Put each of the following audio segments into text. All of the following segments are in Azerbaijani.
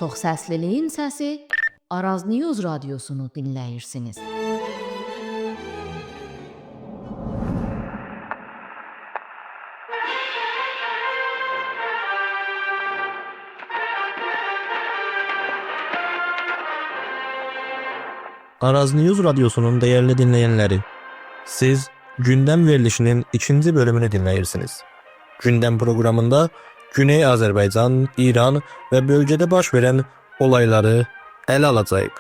Çoxsəsliliyin səsi Araz News radiosunu dinləyirsiniz. Araz News radyosunun değerli dinleyenleri, siz gündem verilişinin ikinci bölümünü dinleyirsiniz. Gündem programında Güney Azərbaycan, İran ve bölgede baş veren olayları ele alacağıq.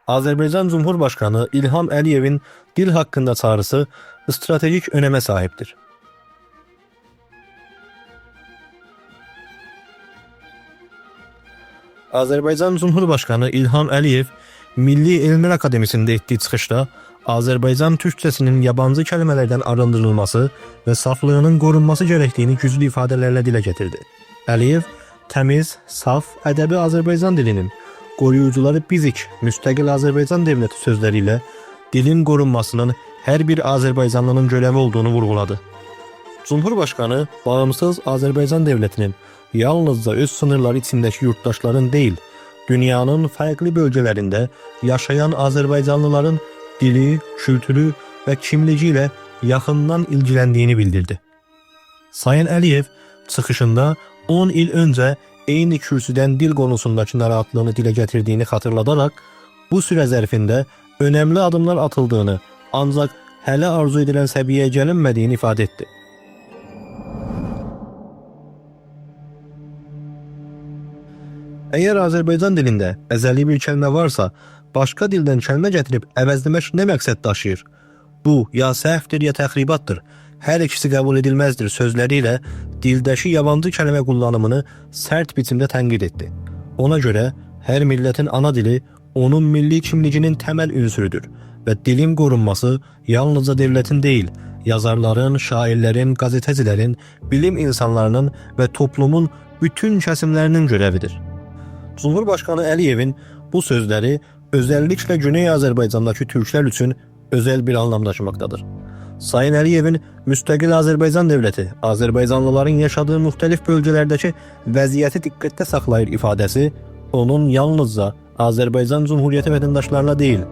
Azərbaycan Cumhurbaşkanı İlham Əliyevin dil hakkında çağrısı stratejik öneme sahiptir. Azərbaycan Cumhurbaşkanı İlham Əliyev Milli Elmlər Akademisində etdiyi çıxışda Azərbaycan türkçəsinin yabancı kəlmələrdən arındırılması və saflığının qorunması gərəkdiyini güclü ifadələrlə dilə gətirdi. Əliyev təmiz, saf, ədəbi Azərbaycan dilinin qoruyucuları bizik, müstəqil Azərbaycan dövləti sözləri ilə dilin qorunmasının hər bir Azərbaycanlının görəvi olduğunu vurğuladı. Cumhurbaşkanı bağımsız Azərbaycan dövlətinin yalnızca öz sınırları içindəki yurttaşların deyil, dünyanın fərqli bölgələrində yaşayan Azərbaycanlıların dili, kültürü və kimliyi ilə yaxından ilgiləndiyini bildirdi. Sayın Əliyev çıxışında 10 il öncə eyni kürsüdən dil konusundakı narahatlığını dilə gətirdiyini xatırladaraq, bu sürə zərfində önəmli adımlar atıldığını, ancaq hələ arzu edilən səviyyəyə gəlinmədiyini ifadə etdi. Əgər Azərbaycan dilində əzəli bir kəlmə varsa, başqa dildən kəlmə gətirib əvəzləmək nə məqsəd daşıyır? Bu, ya səhvdir, ya təxribatdır. Hər ikisi qəbul edilməzdir sözləri ilə dildəki yabancı kəlmə kullanımını sərt biçimdə tənqid etdi. Ona görə hər millətin ana dili onun milli kimliyinin təməl ünsürüdür və dilin qorunması yalnızca dövlətin deyil, yazarların, şairlərin, gazetecilərin, bilim insanlarının və toplumun bütün kəsimlərinin görəvidir. Cumhurbaşkanı Əliyevin bu sözləri özellikle Güney Azərbaycandakı türklər üçün özel bir anlam daşımaqdadır. Sayın Əliyevin müstəqil Azərbaycan dövləti, Azərbaycanlıların yaşadığı müxtəlif bölgələrdəki vəziyyəti diqqətdə saxlayır ifadəsi, onun yalnızca Azərbaycan Cumhuriyyəti vətəndaşlarına deyil,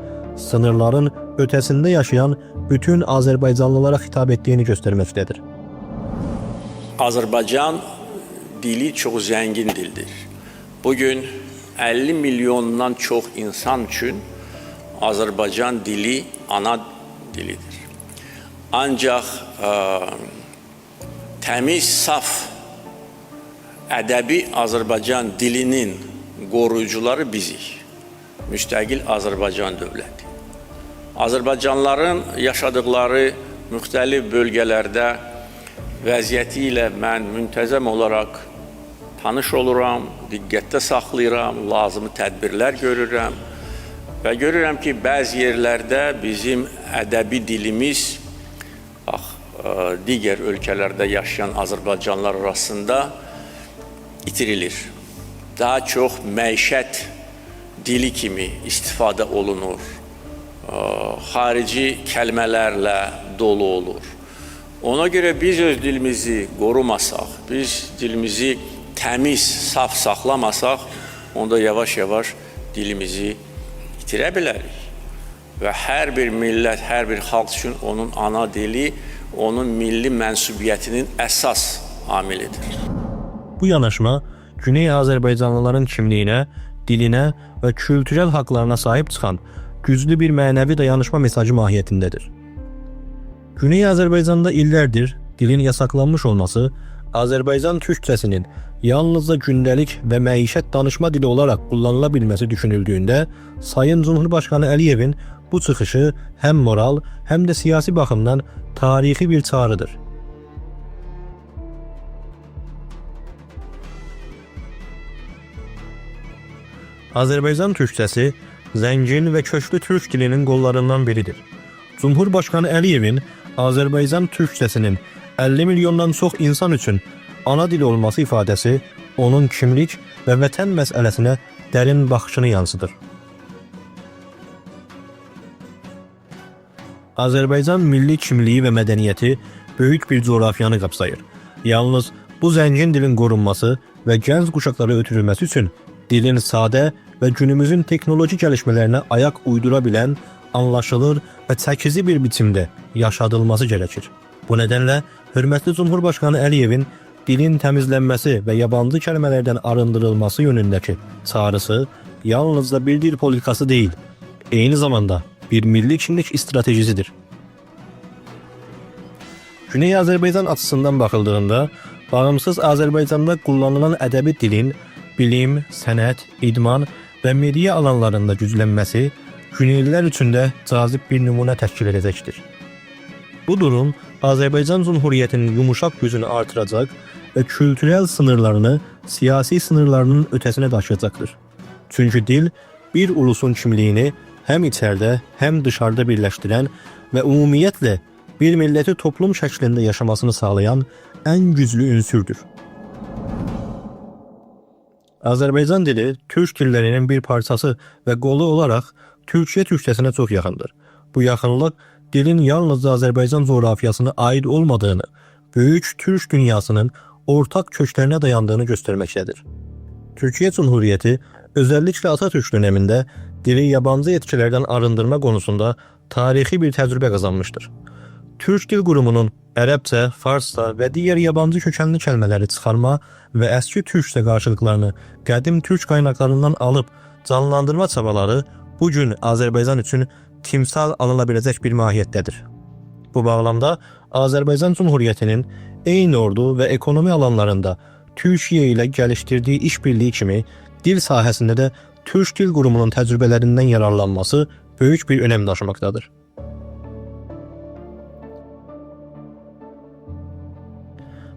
sınırların ötəsində yaşayan bütün Azərbaycanlılara xitab etdiyini göstərməkdədir. Azərbaycan dili çox zəngin dildir. Bugün 50 milyondan çox insan üçün Azərbaycan dili ana dilidir. Ancaq təmiz, saf, ədəbi Azərbaycan dilinin qoruyucuları bizik, müstəqil Azərbaycan dövləti. Azərbaycanlıların yaşadıkları müxtəlif bölgələrdə vəziyyəti ilə mən müntəzəm olaraq tanış oluram, diqqətdə saxlayıram, lazımi tədbirlər görürəm və görürəm ki, bəzi yerlərdə bizim ədəbi dilimiz digər ölkələrdə yaşayan Azərbaycanlılar arasında itirilir. Daha çox məişət dili kimi istifadə olunur, xarici kəlmələrlə dolu olur. Ona görə biz öz dilimizi qorumasaq, biz dilimizi təmiz, saf saxlamasaq, onda yavaş-yavaş dilimizi itirə bilərik. Və hər bir millət, hər bir xalq üçün onun ana dili, onun milli mənsubiyyətinin əsas amilidir. Bu yanaşma, Güney Azərbaycanlıların kimliyinə, dilinə və kültürel haqlarına sahib çıxan güclü bir mənəvi dayanışma mesajı mahiyyətindədir. Güney Azərbaycanda illərdir dilin yasaklanmış olması, Azərbaycan türkçəsinin yalnızca gündəlik və məişət danışma dili olaraq kullanıla bilməsi düşünüldüyündə, Sayın Cumhurbaşkanı Əliyevin bu çıxışı həm moral, həm də siyasi baxımdan tarixi bir çağrıdır. Azərbaycan türkçəsi zəngin və köklü türk dilinin qollarından biridir. Cumhurbaşkanı Əliyevin Azərbaycan türkçəsinin 50 milyondan çox insan üçün ana dili olması ifadəsi onun kimlik və vətən məsələsinə dərin baxışını yansıdır. Azərbaycan milli kimliyi və mədəniyyəti böyük bir coğrafyanı qapsayır. Yalnız Bu zəngin dilin qorunması və gənc quşaqlara ötürülməsi üçün dilin sadə və günümüzün texnoloji gəlişmələrinə ayaq uydura bilən, anlaşılır və çəkici bir biçimdə yaşadılması gərəkir. Bu nədənlə hörmətli Cumhurbaşqanı Əliyevin dilin təmizlənməsi və yabancı kəlmələrdən arındırılması yönündəki çağrısı yalnızca bir dil politikası deyil, eyni zamanda bir milli kimlik stratejisidir. Güney Azərbaycan açısından baxıldığında, bağımsız Azərbaycanda kullanılan ədəbi dilin bilim, sənət, idman və media alanlarında güclənməsi Güneylilər üçün də cazib bir nümunə təşkil edəcəkdir. Bu durum Azərbaycan Cumhuriyyətinin yumuşaq gücünü artıracaq və kültürel sınırlarını siyasi sınırlarının ötəsinə daşıyacaqdır. Çünki dil bir ulusun kimliyini həm içərdə, həm dışarıda birləşdirən və ümumiyyətlə bir milləti toplum şəklində yaşamasını sağlayan ən güclü ünsürdür. Azərbaycan dili Türk dillərinin bir parçası və qolu olaraq Türkçə türkçəsinə çox yaxındır. Bu yaxınlıq dilin yalnızca Azərbaycan coğrafiyasına aid olmadığını, böyük Türk dünyasının ortaq köklərinə dayandığını göstərməkdədir. Türkiyə Cumhuriyyəti özəlliklə Atatürk dönemində dili yabancı etkilərdən arındırma konusunda tarixi bir təcrübə qazanmışdır. Türk Dil Qurumunun ərəbcə, farsça və digər yabancı kökənli kəlmələri çıxarma və əski türkçə qarşılıqlarını qədim türk qaynaqlarından alıb canlandırma çabaları bugün Azərbaycan üçün timsal alına biləcək bir mahiyyətdədir. Bu bağlamda Azərbaycan Cumhuriyyətinin eyni ordu və ekonomi alanlarında Türkiyə ilə gəlişdirdiyi işbirliyi kimi dil sahəsində də Türk Dil Qurumunun təcrübələrindən yararlanması böyük bir önəm daşımaqdadır.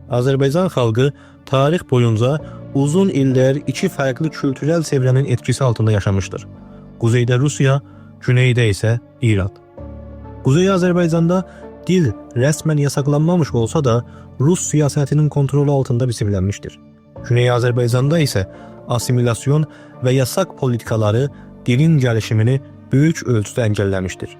Azərbaycan xalqı tarix boyunca uzun illər iki fərqli kültürel çevrənin etkisi altında yaşamışdır. Quzeydə Rusiya, güneydə isə İran. Quzey Azərbaycanda dil rəsmən yasaklanmamış olsa da Rus siyasətinin kontrolü altında biçimlənmişdir. Güney Azərbaycanda isə asimilasyon və yasak politikaları dilin gəlişimini böyük ölçüdə əngəlləmişdir.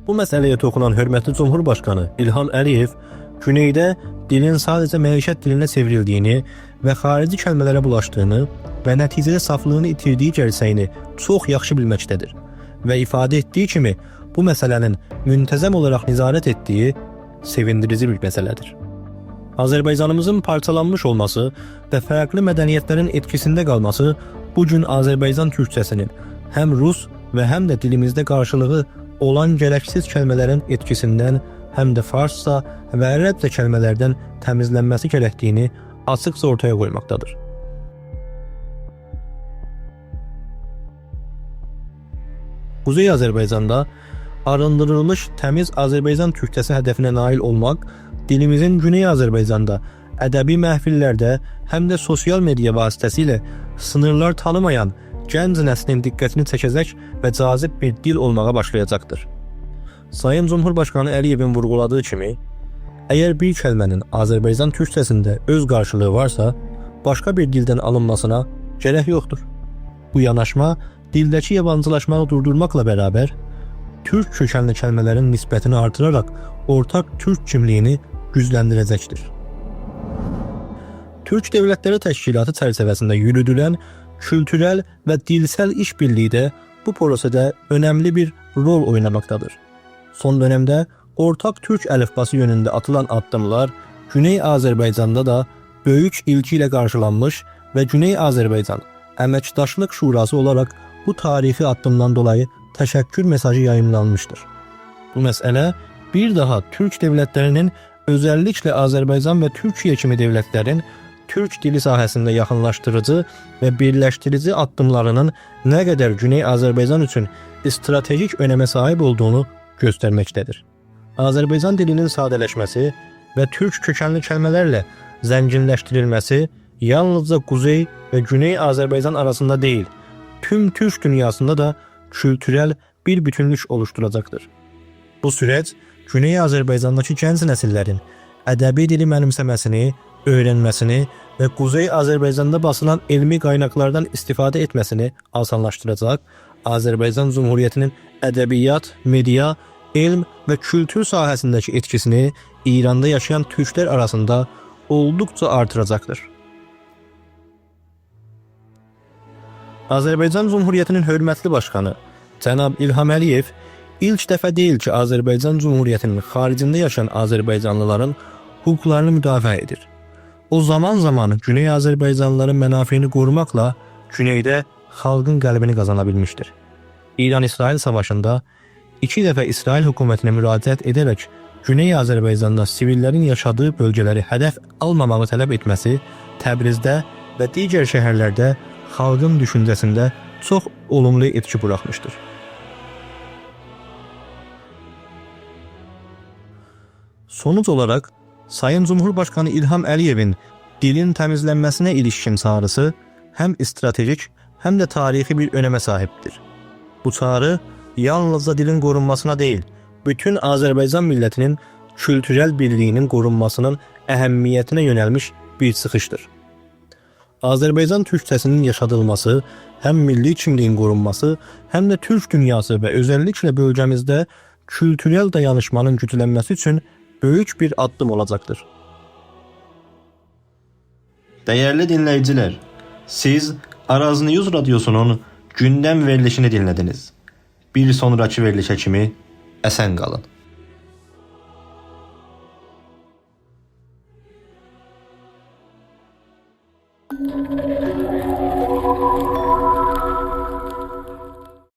Bu məsələyə toxunan hörmətli Cumhurbaşqanı İlham Əliyev güneydə dilin sadəcə məişət dilinə çevrildiyini və xarici kəlmələrə bulaşdığını və nəticədə saflığını itirdiyi gerçəyini çox yaxşı bilməkdədir və ifadə etdiyi kimi bu məsələnin müntəzəm olaraq nizarət etdiyi sevindirici bir məsələdir. Azərbaycanımızın parçalanmış olması və fərqli mədəniyyətlərin etkisində qalması bugün Azərbaycan türkçəsinin həm Rus və həm də dilimizdə qarşılığı olan gərəksiz kəlmələrin etkisindən həm də farsça və ərəbcə kəlmələrdən təmizlənməsi gərəkdiyini açıqca ortaya qoymaqdadır. Quzey Azərbaycanda arındırılmış təmiz Azərbaycan türkçəsi hədəfinə nail olmaq, dilimizin Güney Azərbaycanda ədəbi məhfillərdə həm də sosial media vasitəsilə sınırlar tanımayan gənc nəslin diqqətini çəkəcək və cazib bir dil olmağa başlayacaqdır. Sayın Cumhurbaşqanı Əliyevin vurğuladığı kimi, əgər bir kəlmənin Azərbaycan türkçəsində öz qarşılığı varsa, başqa bir dildən alınmasına gərək yoxdur. Bu yanaşma dildəki yabancılaşmağı durdurmaqla bərabər, türk kökənli kəlmələrin nisbətini artıraraq ortaq türk kimliyini gücləndirəcəkdir. Türk Dövlətləri Təşkilatı çərçivəsində yürüdülən kültürel və dilsel işbirliği də bu prosede önemli bir rol oynamaqdadır. Son dönemdə ortak Türk əlifbası yönündə atılan addımlar Güney Azərbaycanda da böyük ilgi ilə qarşılanmış və Güney Azərbaycan Əməkdaşlıq Şurası olaraq bu tarixi addımdan dolayı təşəkkür mesajı yayımlanmışdır. Bu məsələ bir daha Türk dövlətlərinin, özəlliklə Azərbaycan və Türkiyə kimi dövlətlərin Türk dili sahəsində yaxınlaşdırıcı və birləşdirici addımlarının nə qədər Güney Azərbaycan üçün stratejik önəmə sahib olduğunu göstərməkdədir. Azərbaycan dilinin sadələşməsi və türk kökənli kəlmələrlə zənginləşdirilməsi yalnızca Quzey və Güney Azərbaycan arasında deyil, tüm Türk dünyasında da kültürel bir bütünlük oluşturacaqdır. Bu süreç Güney Azərbaycandakı gənc nəsillərin ədəbi dili mənimsəməsini, öğrenmesini ve Kuzey Azerbaycan'da basılan ilmi kaynaklardan istifadə etmesini asanlaştıracak, Azərbaycan Cümhuriyyətinin ədəbiyyat, media, elm və kültür sahəsindəki etkisini İranda yaşayan türklər arasında olduqca artıracaqdır. Azərbaycan Cümhuriyyətinin hörmətli başqanı cənab İlham Əliyev ilk dəfə deyil ki, Azərbaycan Cümhuriyyətinin xaricində yaşayan azərbaycanlıların hüquqlarını müdafiə edir. O zaman Güney Azərbaycanlıların mənafeyini qorumaqla Güneydə xalqın qəlbini qazana bilmişdir. İran-İsrail savaşında 2 dəfə İsrail hökumətinə müraciət edərək Güney Azərbaycanda sivillərin yaşadığı bölgələri hədəf almamağı tələb etməsi Təbrizdə və digər şəhərlərdə xalqın düşüncəsində çox olumlu etki buraxmışdır. Sonuç olaraq, Sayın Cumhurbaşqanı İlham Əliyevin dilin təmizlənməsinə ilişkin çağrısı həm stratejik, həm də tarixi bir önəmə sahibdir. Bu çağrı yalnızca dilin qorunmasına deyil, bütün Azərbaycan millətinin kültürel birliyinin qorunmasının əhəmmiyyətinə yönəlmiş bir çıxışdır. Azərbaycan türkçəsinin yaşadılması, həm milli kimliyin qorunması, həm də türk dünyası və özəlliklə bölgəmizdə kültürel dayanışmanın güclənməsi üçün böyük bir addım olacaqdır. Dəyərli dinləyicilər, siz Araz News radiosunun gündəm verilişini dinlədiniz. Bir sonraki verilişə kimi əsən qalın.